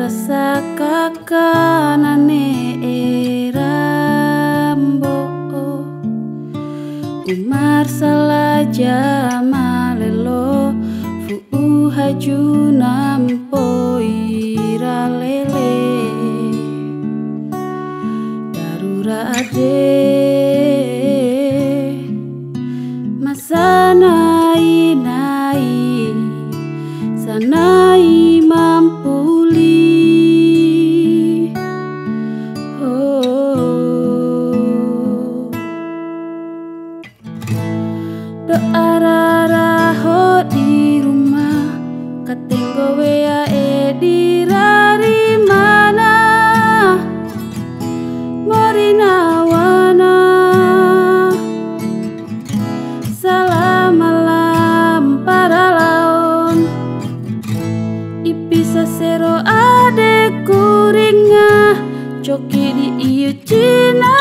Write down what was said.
rasa kakanane erambo Umar salah jamalelo fu haju nampo iralele darura ade masanai nai sanai mampuli arah di rumah katenggo wea di rari mana morina wana salam malam para laon ipisa sero ade kuringa coki di iu cina